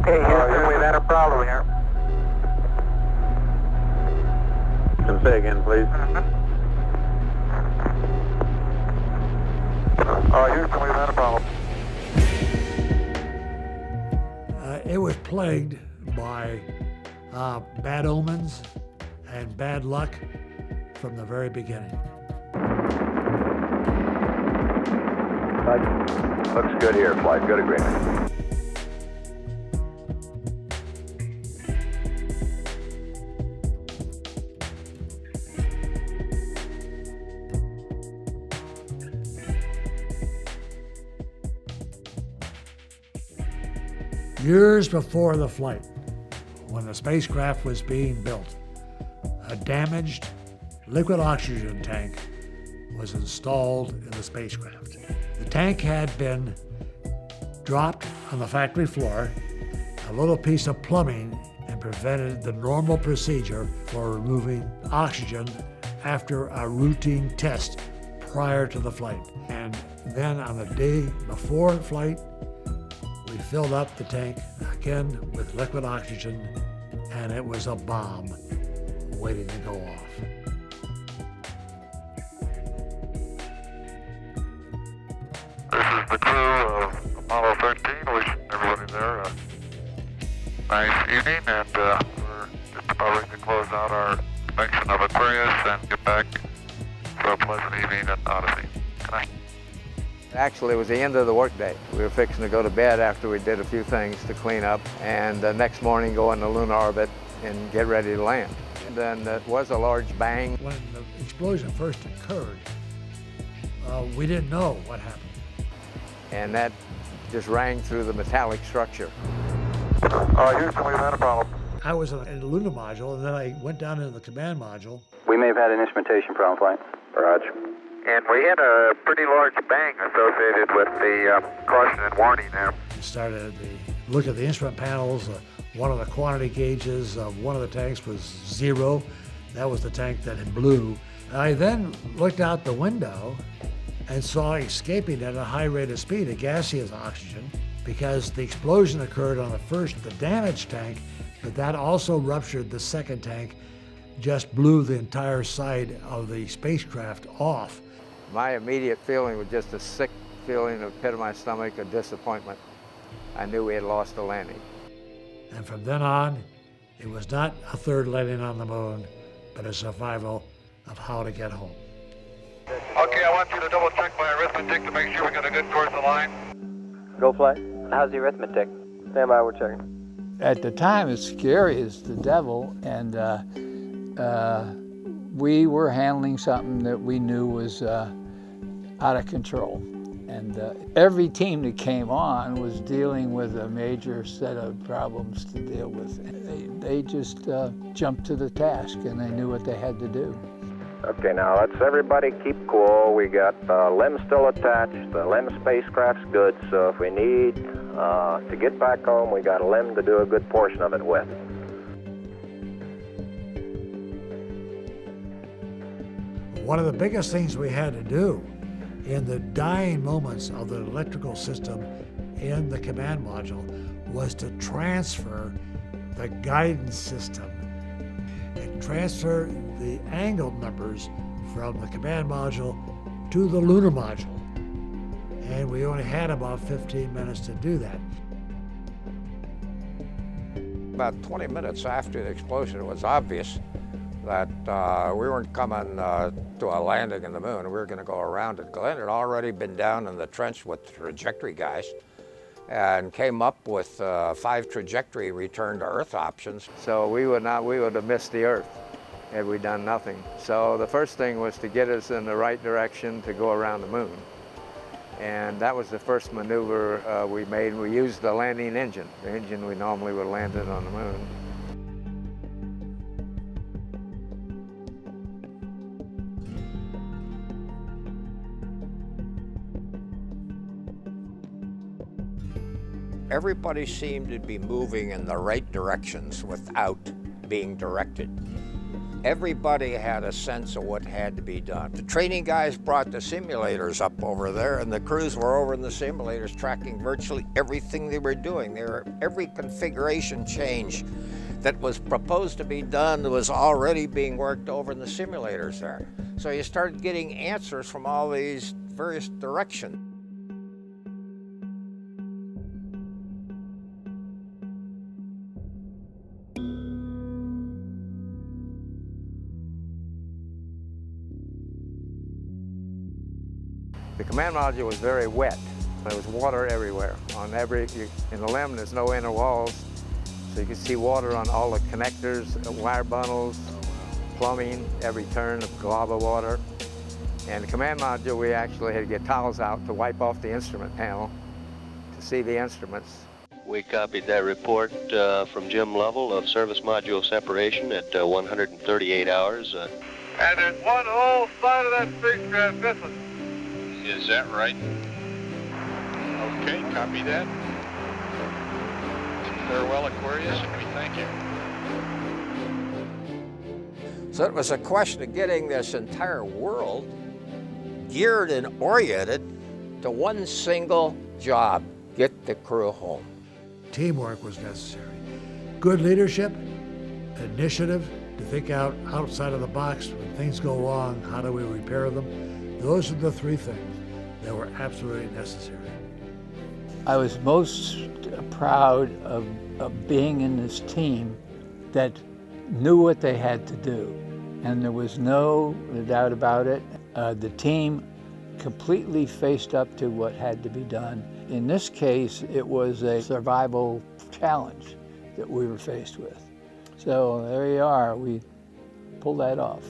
Okay, Houston, we've had a problem here. Can say again, please. Houston, we've had a problem. It was plagued by bad omens and bad luck from the very beginning. Looks good here, flight. Good agreement. Years before the flight, when the spacecraft was being built, a damaged liquid oxygen tank was installed in the spacecraft. The tank had been dropped on the factory floor. A little piece of plumbing had prevented the normal procedure for removing oxygen after a routine test prior to the flight. And then on the day before flight, we filled up the tank again with liquid oxygen, and it was a bomb waiting to go off. This is the crew of Apollo 13, wishing everybody there a nice evening, and we're just about ready to close out our inspection of Aquarius and get back to a pleasant evening at Odyssey. Good night. Actually, it was the end of the workday. We were fixing to go to bed after we did a few things to clean up, and the next morning go into lunar orbit and get ready to land. And then there was a large bang. When the explosion first occurred, we didn't know what happened. And that just rang through the metallic structure. Houston, we've had a problem. I was in the lunar module, and then I went down into the command module. We may have had an instrumentation problem, flight. Roger. And we had a pretty large bang associated with the caution and warning there. Started to look at the instrument panels. One of the quantity gauges of one of the tanks was 0. That was the tank that had blew. I then looked out the window and saw escaping at a high rate of speed a gaseous oxygen, because the explosion occurred on the damaged tank, but that also ruptured the second tank, just blew the entire side of the spacecraft off. My immediate feeling was just a sick feeling in the pit of my stomach of disappointment. I knew we had lost the landing. And from then on, it was not a third landing on the moon, but a survival of how to get home. Okay, I want you to double check my arithmetic to make sure we got a good course of line. Go flight. How's the arithmetic? Stand by, we're checking. At the time, it's scary as the devil, and we were handling something that we knew was out of control. And every team that came on was dealing with a major set of problems to deal with. And they just jumped to the task, and they knew what they had to do. Okay, now let's everybody keep cool. We got LEM still attached. The LEM spacecraft's good, so if we need to get back home, we got a LEM to do a good portion of it with. One of the biggest things we had to do in the dying moments of the electrical system in the command module was to transfer the guidance system and transfer the angle numbers from the command module to the lunar module. And we only had about 15 minutes to do that. About 20 minutes after the explosion, it was obvious that we weren't coming to a landing in the moon. We were going to go around it. Glenn had already been down in the trench with trajectory guys and came up with 5 trajectory return to Earth options. So we would have missed the Earth had we done nothing. So the first thing was to get us in the right direction to go around the moon. And that was the first maneuver we made. We used the landing engine, the engine we normally would have landed on the moon. Everybody seemed to be moving in the right directions without being directed. Everybody had a sense of what had to be done. The training guys brought the simulators up over there, and the crews were over in the simulators tracking virtually everything they were doing. Every configuration change that was proposed to be done was already being worked over in the simulators there. So you started getting answers from all these various directions. The command module was very wet. There was water everywhere. In the LEM, there's no inner walls, so you could see water on all the connectors, wire bundles, plumbing, every turn of glob of water. And the command module, we actually had to get towels out to wipe off the instrument panel to see the instruments. We copied that report from Jim Lovell of service module separation at 138 hours. And there's one whole side of that spacecraft missing. Is that right? Okay, copy that. Farewell, Aquarius, and we thank you. So it was a question of getting this entire world geared and oriented to one single job: get the crew home. Teamwork was necessary. Good leadership, initiative to think outside of the box when things go wrong, how do we repair them? Those are the three things that were absolutely necessary. I was most proud of being in this team that knew what they had to do, and there was no doubt about it. The team completely faced up to what had to be done. In this case, it was a survival challenge that we were faced with. So there you are, we pulled that off.